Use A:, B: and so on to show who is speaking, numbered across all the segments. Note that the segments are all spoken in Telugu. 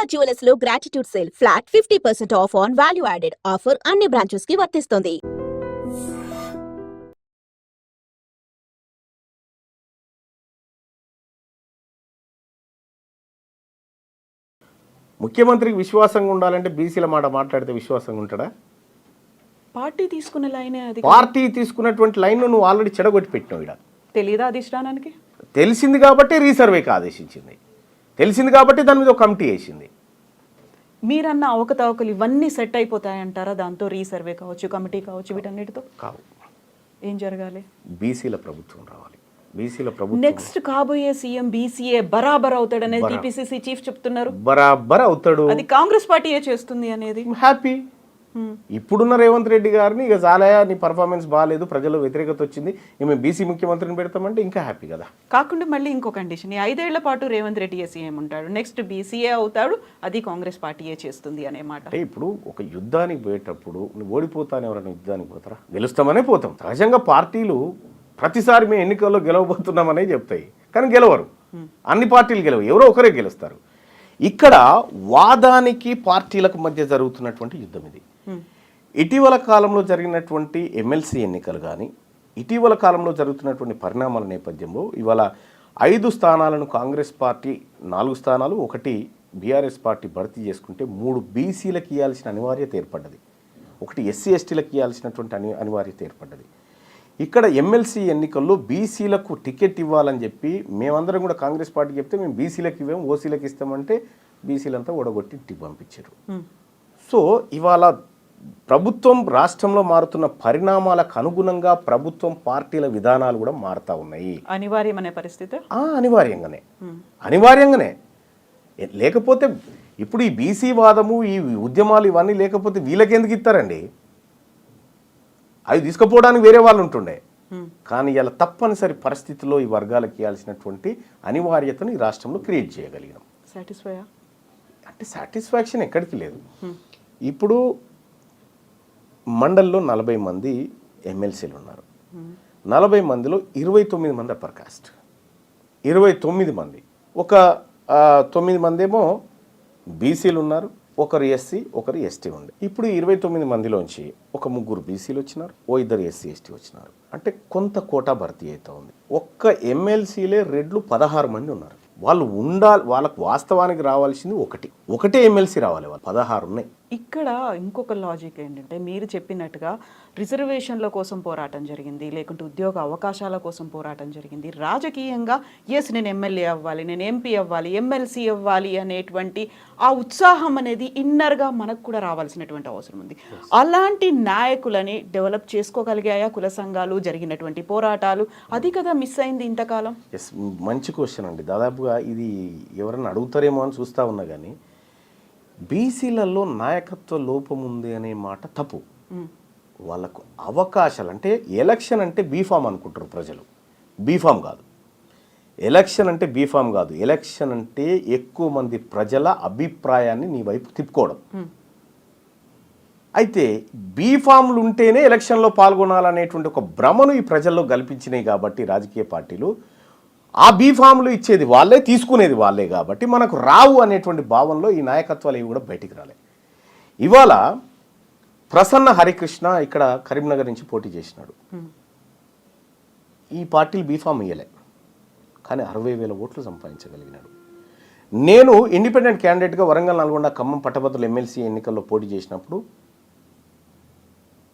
A: దుర్గా జ్యువెలర్స్ లో gratitude sale flat 50% of on value added offer అన్ని బ్రాంచెస్ కి వర్తిస్తుంది.
B: ముఖ్యమంత్రికి విశ్వాసంగా ఉండాలంటే బీసీల మాట మాట్లాడితే విశ్వాసంగా ఉంటాడా?
C: పార్టీ తీసుకున్న లైనే అది.
B: పార్టీ తీసుకున్నటువంటి లైన్ నువ్వు ఆల్రెడీ చెడగొట్టి పెట్టినావు. ఇక్కడ
C: తెలీదా అధిష్టానానికి?
B: తెలిసింది కాబట్టి రీసర్వేకి ఆదేశించింది, తెలిసింది కాబట్టి దాని మీద ఒక కమిటీ వేసింది.
C: మీరన్న అవకతవకలు ఇవన్నీ సెట్ అయిపోతాయంటారా దాంతో? రీసర్వే కావచ్చు, కమిటీ కావచ్చు, వీటన్నిటితో
B: కావు.
C: ఏం జరగాలి?
B: బీసీల ప్రభుత్వం రావాలి. బీసీల ప్రభుత్వం
C: నెక్స్ట్ కాబోయే సీఎం బీసీఏ బరాబర్ అవుతాడనేది టీపీసీసీ చీఫ్ చెప్తున్నారు.
B: బరాబర్ అవుతాడు,
C: అది కాంగ్రెస్ పార్టీయే చేస్తుంది అనేది.
B: హ్యాపీ. ఇప్పుడున్న రేవంత్ రెడ్డి గారిని ఇక చాలయా, నీ పర్ఫార్మెన్స్ బాగాలేదు, ప్రజల్లో వ్యతిరేకత వచ్చింది, మేము బీసీ ముఖ్యమంత్రిని పెడతామంటే ఇంకా హ్యాపీ కదా.
C: కాకుండా మళ్ళీ ఇంకో కండిషన్, 5 ఏళ్ల పాటు రేవంత్ రెడ్డి సీఎం ఉంటాడు, నెక్స్ట్ బీసీఏ అవుతాడు, అది కాంగ్రెస్ పార్టీయే చేస్తుంది అనే మాట.
B: అంటే ఇప్పుడు ఒక యుద్ధానికి పోయేటప్పుడు నువ్వు ఓడిపోతాను, ఎవరైనా యుద్ధానికి పోతారా? గెలుస్తామనే పోతాం. సహజంగా పార్టీలు ప్రతిసారి మేము ఎన్నికల్లో గెలవబోతున్నామనే చెప్తాయి, కానీ గెలవరు. అన్ని పార్టీలు గెలవు, ఎవరో ఒకరే గెలుస్తారు. ఇక్కడ వాదానికి పార్టీలకు మధ్య జరుగుతున్నటువంటి యుద్ధం ఇది. ఇటీవల కాలంలో జరిగినటువంటి ఎమ్మెల్సీ ఎన్నికలు కానీ, ఇటీవల కాలంలో జరుగుతున్నటువంటి పరిణామాల నేపథ్యంలో ఇవాళ 5 స్థానాలను కాంగ్రెస్ పార్టీ, 4 స్థానాలు, 1 బీఆర్ఎస్ పార్టీ భర్తీ చేసుకుంటే 3 బీసీలకు ఇవ్వాల్సిన అనివార్యత ఏర్పడ్డది, 1 ఎస్సీ ఎస్టీలకు ఇవ్వాల్సినటువంటి అనివార్యత ఏర్పడ్డది. ఇక్కడ ఎమ్మెల్సీ ఎన్నికల్లో బీసీలకు టికెట్ ఇవ్వాలని చెప్పి మేమందరం కూడా కాంగ్రెస్ పార్టీ చెప్తే మేము బీసీలకు ఇవ్వాము, ఓసీలకు ఇస్తామంటే బీసీలంతా ఓడగొట్టి ఇంటికి పంపించారు. సో ఇవాళ ప్రభుత్వం రాష్ట్రంలో మారుతున్న పరిణామాలకు అనుగుణంగా ప్రభుత్వం పార్టీల విధానాలు కూడా మారుతూ ఉన్నాయి.
C: అనివార్యమనే పరిస్థితి.
B: అనివార్యంగానే లేకపోతే ఇప్పుడు ఈ బీసీ వాదము, ఈ ఉద్యమాలు ఇవన్నీ లేకపోతే వీళ్ళకెందుకు ఇస్తారండి? అవి తీసుకుపోవడానికి వేరే వాళ్ళు ఉంటుండే. కానీ ఇలా తప్పనిసరి పరిస్థితుల్లో ఈ వర్గాలకు ఇవ్వాల్సినటువంటి అనివార్యతను ఈ రాష్ట్రంలో క్రియేట్ చేయగలిగినాం. అంటే సాటిస్ఫాక్షన్ ఎక్కడికి లేదు. ఇప్పుడు మండల్లో 40 మంది ఎమ్మెల్సీలు ఉన్నారు. 40 మందిలో 29 మంది అప్పర్ కాస్ట్, 29 మంది, ఒక 9 మంది ఏమో బీసీలు ఉన్నారు, ఒకరు ఎస్సీ, ఒకరు ఎస్టీ ఉంది. ఇప్పుడు 29 మందిలోంచి ఒక 3 బీసీలు వచ్చినారు, 2 ఎస్సీ ఎస్టీ వచ్చినారు. అంటే కొంత కోటా భర్తీ అవుతా ఉంది. ఒక్క ఎమ్మెల్సీలే 16 మంది ఉన్నారు. వాళ్ళు ఉండాలి, వాళ్ళకు వాస్తవానికి రావాల్సింది ఒకటే ఎమ్మెల్సీ రావాలి, వాళ్ళు 16 ఉన్నాయి.
C: ఇక్కడ ఇంకొక లాజిక్ ఏంటంటే, మీరు చెప్పినట్టుగా రిజర్వేషన్ల కోసం పోరాటం జరిగింది, లేకుంటే ఉద్యోగ అవకాశాల కోసం పోరాటం జరిగింది. రాజకీయంగా నేను ఎమ్మెల్యే అవ్వాలి, నేను ఎంపీ అవ్వాలి, ఎమ్మెల్సీ అవ్వాలి అనేటువంటి ఆ ఉత్సాహం అనేది ఇన్నర్గా మనకు కూడా రావాల్సినటువంటి అవసరం ఉంది. అలాంటి నాయకులని డెవలప్ చేసుకోగలిగాయా కుల సంఘాలు? జరిగినటువంటి పోరాటాలు అది కదా మిస్ అయింది ఇంతకాలం.
B: మంచి క్వశ్చన్ అండి. దాదాపుగా ఇది ఎవరైనా అడుగుతారేమో అని చూస్తూ ఉన్నా, కానీ బీసీలలో నాయకత్వ లోపం ఉంది అనే మాట తప్పు. వాళ్ళకు అవకాశాలు అంటే ఎలక్షన్ అంటే బీఫామ్ అనుకుంటారు ప్రజలు. బీఫామ్ కాదు ఎలక్షన్ అంటే, బీఫామ్ కాదు ఎలక్షన్ అంటే ఎక్కువ మంది ప్రజల అభిప్రాయాన్ని నీ వైపు తిప్పుకోవడం. అయితే బీఫామ్లు ఉంటేనే ఎలక్షన్లో పాల్గొనాలనేటువంటి ఒక భ్రమను ఈ ప్రజల్లో కల్పించినాయి కాబట్టి రాజకీయ పార్టీలు ఆ బీఫామ్లు ఇచ్చేది వాళ్ళే, తీసుకునేది వాళ్ళే, కాబట్టి మనకు రావు అనేటువంటి భావనలో ఈ నాయకత్వాలు ఇవి కూడా బయటికి రాలే. ఇవాళ ప్రసన్న హరికృష్ణ ఇక్కడ కరీంనగర్ నుంచి పోటీ చేసినాడు. ఈ పార్టీలు బీఫామ్ ఇయ్యలే, కానీ 60,000 ఓట్లు సంపాదించగలిగినాడు. నేను ఇండిపెండెంట్ క్యాండిడేట్గా వరంగల్, నల్గొండ, ఖమ్మం పట్టభద్రుల ఎమ్మెల్సీ ఎన్నికల్లో పోటీ చేసినప్పుడు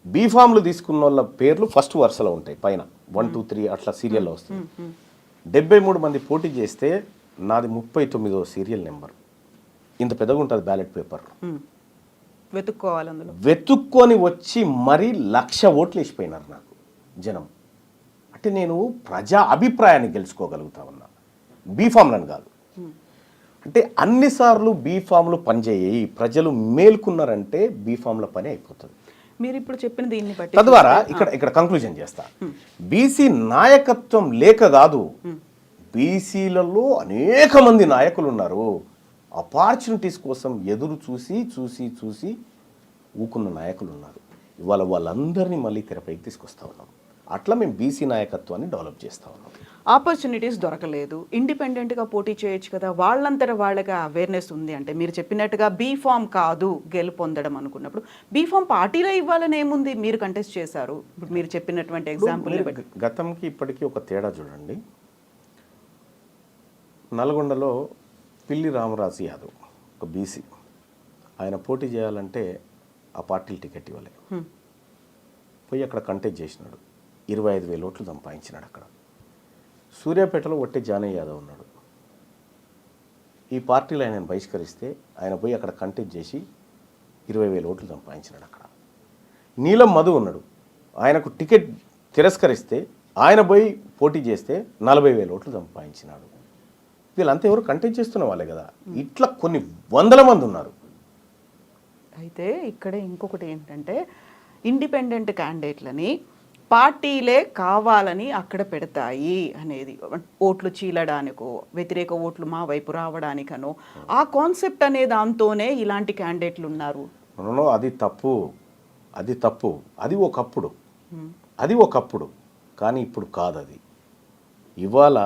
B: బీఫామ్లు తీసుకున్న వాళ్ళ పేర్లు ఫస్ట్ వరుసలో ఉంటాయి, పైన 1, 2, 3 అట్లా సీరియల్లో వస్తుంది. 73 మంది పోటీ చేస్తే నాది 39వ సీరియల్ నెంబర్. ఇంత పెద్దగా ఉంటుంది బ్యాలెట్ పేపర్.
C: వెతుక్కోవాలి, అందులో
B: వెతుక్కొని వచ్చి మరీ 1,00,000 ఓట్లు వేసిపోయినారు నాకు జనం. అంటే నేను ప్రజా అభిప్రాయాన్ని గెలుచుకోగలుగుతా ఉన్నా, బీఫామ్లను కాదు. అంటే అన్నిసార్లు బీఫామ్లు పనిచేయి, ప్రజలు మేల్కున్నారంటే బీఫామ్ల పని అయిపోతుంది.
C: మీరు ఇప్పుడు చెప్పిన దీన్ని బట్టి
B: తద్వారా ఇక్కడ కంక్లూజన్ చేస్తా, బీసీ నాయకత్వం లేక కాదు, బీసీలలో అనేక మంది నాయకులు ఉన్నారు. ఆపర్చునిటీస్ కోసం ఎదురు చూసి ఊకున్న నాయకులు ఉన్నారు. ఇవాళ వాళ్ళందరినీ మళ్ళీ తెరపైకి తీసుకొస్తా ఉన్నాం. అట్లా మేము బీసీ నాయకత్వాన్ని డెవలప్ చేస్తా ఉన్నాం.
C: ఆపర్చునిటీస్ దొరకలేదు, ఇండిపెండెంట్గా పోటీ చేయొచ్చు కదా, వాళ్ళంతట వాళ్ళకి అవేర్నెస్ ఉంది అంటే మీరు చెప్పినట్టుగా బీఫామ్ కాదు గెలుపొందడం అనుకున్నప్పుడు బీఫామ్ పార్టీలో ఇవ్వాలని ఏముంది, మీరు కంటెస్ట్ చేశారు. ఇప్పుడు మీరు చెప్పినటువంటి ఎగ్జాంపుల్
B: గతంకి ఇప్పటికీ ఒక తేడా చూడండి. నల్గొండలో పిల్లి రామరాజు యాదవ్ ఒక బీసీ, ఆయన పోటీ చేయాలంటే ఆ పార్టీలు టికెట్ ఇవ్వలే, పోయి అక్కడ కంటెస్ట్ చేసినాడు, 25,000 ఓట్లు సంపాదించినాడు. అక్కడ సూర్యాపేటలో ఒట్టి జానయ్య యాదవ్ ఉన్నాడు, ఈ పార్టీలో ఆయన బహిష్కరిస్తే ఆయన పోయి అక్కడ కంటెస్ట్ చేసి 20,000 ఓట్లు సంపాదించినాడు. అక్కడ నీలం మధు ఉన్నాడు, ఆయనకు టికెట్ తిరస్కరిస్తే ఆయన పోయి పోటీ చేస్తే 40,000 ఓట్లు సంపాదించినాడు. వీళ్ళంతా ఎవరు కంటెస్ట్ చేస్తున్న వాళ్ళే కదా. ఇట్లా కొన్ని వందల మంది ఉన్నారు.
C: అయితే ఇక్కడ ఇంకొకటి ఏంటంటే ఇండిపెండెంట్ క్యాండిడేట్లని పార్టీలే కావాలని అక్కడ పెడతాయి అనేది, ఓట్లు చీలడానికో వ్యతిరేక ఓట్లు మా వైపు రావడానికనో ఆ కాన్సెప్ట్ అనే దాంతోనే ఇలాంటి క్యాండిడేట్లు ఉన్నారు.
B: అది తప్పు, అది తప్పు. అది ఒకప్పుడు కానీ ఇప్పుడు కాదు. అది ఇవాళ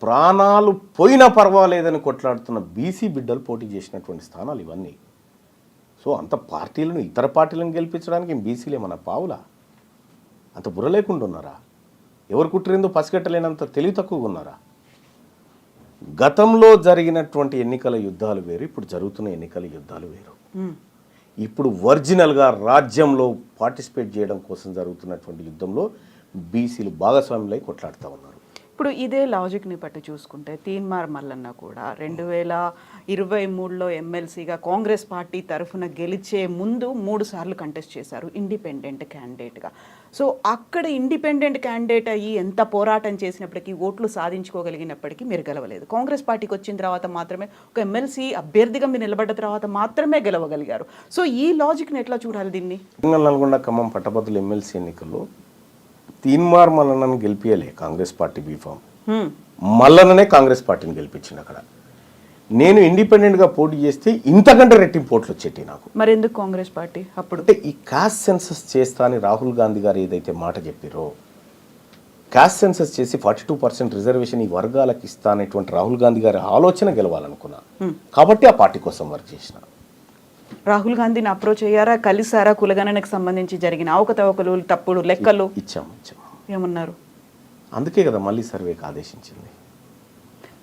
B: ప్రాణాలు పోయినా పర్వాలేదని కొట్లాడుతున్న బీసీ బిడ్డలు పోటీ చేసినటువంటి స్థానాలు ఇవన్నీ. సో అంత పార్టీలను, ఇతర పార్టీలను గెలిపించడానికి బీసీలు ఏమన్నా పావులా? అంత బుర్ర లేకుండా ఉన్నారా? ఎవరు కుట్టిరిందో పసిగట్టలేనంత తెలివి తక్కువగా ఉన్నారా? గతంలో జరిగినటువంటి ఎన్నికల యుద్ధాలు వేరు, ఇప్పుడు జరుగుతున్న ఎన్నికల యుద్ధాలు వేరు. ఇప్పుడు ఒరిజినల్గా రాజ్యంలో పార్టిసిపేట్ చేయడం కోసం జరుగుతున్నటువంటి యుద్ధంలో బీసీలు భాగస్వాములై కొట్లాడుతూ ఉన్నారు.
C: ఇప్పుడు ఇదే లాజిక్ని బట్టి చూసుకుంటే తీన్మార్ మల్లన్న కూడా 2023లో ఎమ్మెల్సీగా కాంగ్రెస్ పార్టీ తరఫున గెలిచే ముందు 3 సార్లు కంటెస్ట్ చేశారు ఇండిపెండెంట్ క్యాండిడేట్గా. సో అక్కడ ఇండిపెండెంట్ క్యాండిడేట్ అయ్యి ఎంత పోరాటం చేసినప్పటికీ, ఓట్లు సాధించుకోగలిగినప్పటికీ మీరు గెలవలేదు. కాంగ్రెస్ పార్టీకి వచ్చిన తర్వాత మాత్రమే, ఒక ఎమ్మెల్సీ అభ్యర్థిగా మీరు నిలబడ్డ తర్వాత మాత్రమే గెలవగలిగారు. సో ఈ లాజిక్ని ఎట్లా చూడాలి దీన్ని?
B: నల్గొండ ఖమ్మం పట్టభద్రుల ఎమ్మెల్సీ ఎన్నికల్లో తీన్మార్ మల్లన్నను గెలిపియలే కాంగ్రెస్ పార్టీ బీఫామ్, మల్లన్ననే కాంగ్రెస్ పార్టీని గెలిపించింది. అక్కడ నేను ఇండిపెండెంట్గా పోటీ చేస్తే ఇంతకంటే రెట్టింపు ఓట్లు వచ్చేటి నాకు.
C: మరి ఎందుకు కాంగ్రెస్ పార్టీ అప్పుడు?
B: అంటే ఈ కాస్ట్ సెన్సస్ చేస్తా అని రాహుల్ గాంధీ గారు ఏదైతే మాట చెప్పారో, కాస్ట్ సెన్సస్ చేసి 42% రిజర్వేషన్ ఈ వర్గాలకు ఇస్తా అనేటువంటి రాహుల్ గాంధీ గారి ఆలోచన గెలవాలనుకున్నా కాబట్టి ఆ పార్టీ కోసం వర్క్ చేసిన.
C: రాహుల్ గాంధీని అప్రోచ్ అయ్యారా, కలిసారా? కులగణనకు సంబంధించి జరిగిన అవకతవకలు, తప్పుడు లెక్కలు
B: ఇచ్చాం.
C: ఏమన్నారు?
B: అందుకే కదా మళ్ళీ సర్వేకి ఆదేశించింది.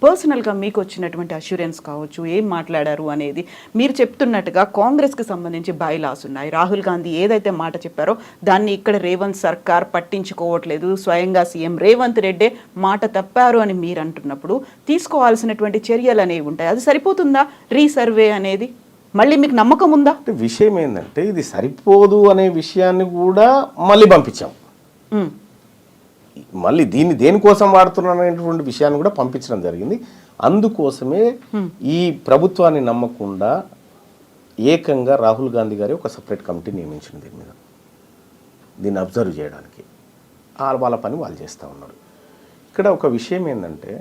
C: పర్సనల్గా మీకు వచ్చినటువంటి అష్యూరెన్స్ కావచ్చు, ఏం మాట్లాడారు అనేది. మీరు చెప్తున్నట్టుగా కాంగ్రెస్కి సంబంధించి బైలాస్ ఉన్నాయి. రాహుల్ గాంధీ ఏదైతే మాట చెప్పారో దాన్ని ఇక్కడ రేవంత్ సర్కార్ పట్టించుకోవట్లేదు, స్వయంగా సీఎం రేవంత్ రెడ్డే మాట తప్పారు అని మీరు అంటున్నప్పుడు తీసుకోవాల్సినటువంటి చర్యలు అనేవి ఉంటాయి. అది సరిపోతుందా రీసర్వే అనేది? మళ్ళీ మీకు నమ్మకం ఉందా?
B: అంటే విషయం ఏంటంటే ఇది సరిపోదు అనే విషయాన్ని కూడా మళ్ళీ పంపించాం. మళ్ళీ దీన్ని దేనికోసం వాడుతున్నాను అనేటువంటి విషయాన్ని కూడా పంపించడం జరిగింది. అందుకోసమే ఈ ప్రభుత్వాన్ని నమ్మకుండా ఏకంగా రాహుల్ గాంధీ గారి ఒక సపరేట్ కమిటీ నియమించిన దీని మీద, దీన్ని అబ్జర్వ్ చేయడానికి. వాళ్ళ పని వాళ్ళు చేస్తూ ఉన్నారు. ఇక్కడ ఒక విషయం ఏంటంటే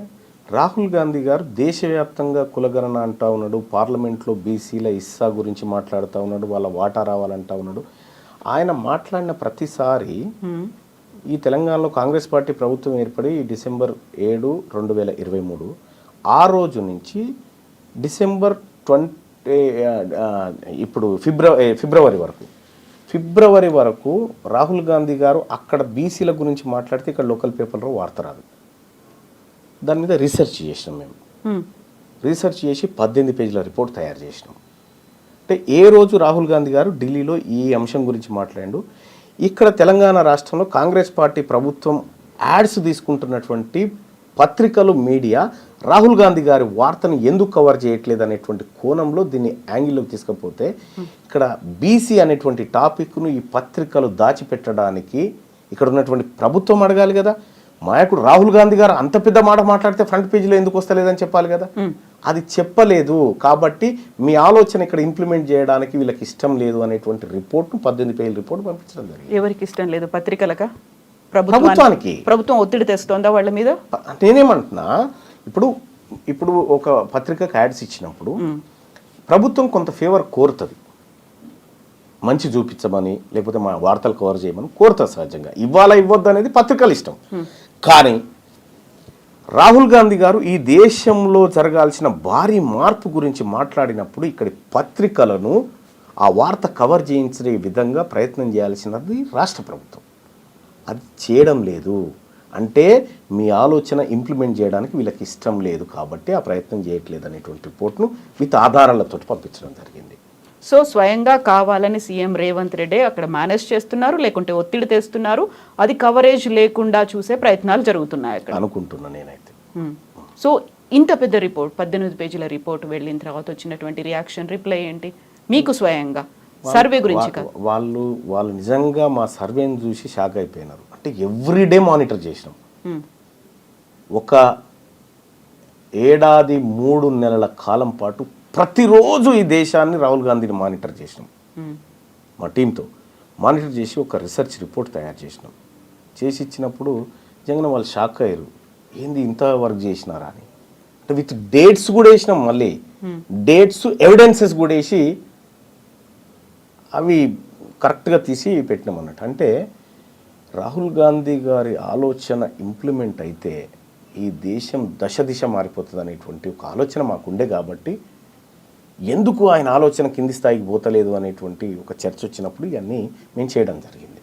B: రాహుల్ గాంధీ గారు దేశవ్యాప్తంగా కులగణన అంటూ ఉన్నాడు, పార్లమెంట్లో బీసీల ఇస్సా గురించి మాట్లాడుతూ ఉన్నాడు, వాళ్ళ వాటా రావాలంటూ ఉన్నాడు. ఆయన మాట్లాడిన ప్రతిసారి ఈ తెలంగాణలో కాంగ్రెస్ పార్టీ ప్రభుత్వం ఏర్పడి డిసెంబర్ 7, 2023 ఆ రోజు నుంచి డిసెంబర్ 20 ఇప్పుడు ఫిబ్రవరి వరకు రాహుల్ గాంధీ గారు అక్కడ బీసీల గురించి మాట్లాడితే ఇక్కడ లోకల్ పేపర్లో వార్త రాదు. దాని మీద రీసెర్చ్ చేసినాం మేము. రీసెర్చ్ చేసి 18 పేజీల రిపోర్ట్ తయారు చేసినాం. అంటే ఏ రోజు రాహుల్ గాంధీ గారు ఢిల్లీలో ఈ అంశం గురించి మాట్లాడాడు, ఇక్కడ తెలంగాణ రాష్ట్రంలో కాంగ్రెస్ పార్టీ ప్రభుత్వం యాడ్స్ తీసుకుంటున్నటువంటి పత్రికలు, మీడియా రాహుల్ గాంధీ గారి వార్తను ఎందుకు కవర్ చేయట్లేదు అనేటువంటి కోణంలో దీన్ని యాంగిల్లోకి తీసుకపోతే ఇక్కడ బీసీ అనేటువంటి టాపిక్ను ఈ పత్రికలు దాచిపెట్టడానికి ఇక్కడ ఉన్నటువంటి ప్రభుత్వం అడగాలి కదా. నాయకుడు రాహుల్ గాంధీ గారు అంత పెద్ద మాట మాట్లాడితే ఫ్రంట్ పేజీలో ఎందుకు వస్తలేదని చెప్పాలి కదా. అది చెప్పలేదు కాబట్టి మీ ఆలోచన ఇక్కడ ఇంప్లిమెంట్ చేయడానికి వీళ్ళకి ఇష్టం లేదు అనేటువంటి రిపోర్ట్ను 18 పేజీల రిపోర్ట్ పంపించడం జరిగింది.
C: ఎవరికి ఇష్టం లేదు? పత్రికలకా?
B: ప్రభుత్వానికి.
C: ప్రభుత్వం ఒత్తిడి తెస్తుందా వాళ్ళ మీద?
B: నేనేమంటున్నా, ఇప్పుడు ఒక పత్రికకు యాడ్స్ ఇచ్చినప్పుడు ప్రభుత్వం కొంత ఫేవర్ కోరుతుంది. మంచి చూపించమని లేకపోతే మా వార్తలు కవర్ చేయమని కోరుతా సహజంగా. ఇవ్వద్దు అనేది పత్రికలు ఇష్టం. కానీ రాహుల్ గాంధీ గారు ఈ దేశంలో జరగాల్సిన భారీ మార్పు గురించి మాట్లాడినప్పుడు ఇక్కడి పత్రికలను ఆ వార్త కవర్ చేయించే విధంగా ప్రయత్నం చేయాల్సినది రాష్ట్ర ప్రభుత్వం. అది చేయడం లేదు. అంటే మీ ఆలోచన ఇంప్లిమెంట్ చేయడానికి వీళ్ళకి ఇష్టం లేదు కాబట్టి ఆ ప్రయత్నం చేయట్లేదు అనేటువంటి రిపోర్ట్ను విత్ ఆధారాలతో పంపించడం జరిగింది.
C: సో స్వయంగా కావాలని సీఎం రేవంత్ రెడ్డి అక్కడ మేనేజ్ చేస్తున్నారు, లేకుంటే ఒత్తిడి తెస్తున్నారు, అది కవరేజ్ లేకుండా చూసే ప్రయత్నాలు జరుగుతున్నాయి అక్కడ
B: అనుకుంటున్నా నేనైతే.
C: సో ఇంత పెద్ద రిపోర్ట్ 18 పేజీల రిపోర్ట్ వెళ్ళిన తర్వాత వచ్చినటువంటి రియాక్షన్ రిప్లై ఏంటి మీకు స్వయంగా సర్వే గురించి?
B: వాళ్ళు నిజంగా మా సర్వేని చూసి షాక్ అయిపోయినారు. అంటే ఎవ్రీడే మానిటర్ చేసినాం. ఒక ఏడాది 3 నెలల కాలం పాటు ప్రతిరోజు ఈ దేశాన్ని రాహుల్ గాంధీని మానిటర్ చేసినాం. మా టీంతో మానిటర్ చేసి ఒక రీసెర్చ్ రిపోర్ట్ తయారు చేసినాం. చేసి ఇచ్చినప్పుడు నిజంగా వాళ్ళు షాక్ అయ్యారు. ఏంది ఇంత వర్క్ చేసినారా అని. అంటే విత్ డేట్స్ కూడా వేసినాం. మళ్ళీ డేట్స్ ఎవిడెన్సెస్ కూడా వేసి అవి కరెక్ట్గా తీసి పెట్టినాం అన్నట్టు. అంటే రాహుల్ గాంధీ గారి ఆలోచన ఇంప్లిమెంట్ అయితే ఈ దేశం దిశ మారిపోతుంది అనేటువంటి ఒక ఆలోచన మాకుండే కాబట్టి ఎందుకు ఆయన ఆలోచన కింది స్థాయికి పోతలేదు అనేటువంటి ఒక చర్చ వచ్చినప్పుడు ఇవన్నీ మేము చేయడం జరిగింది.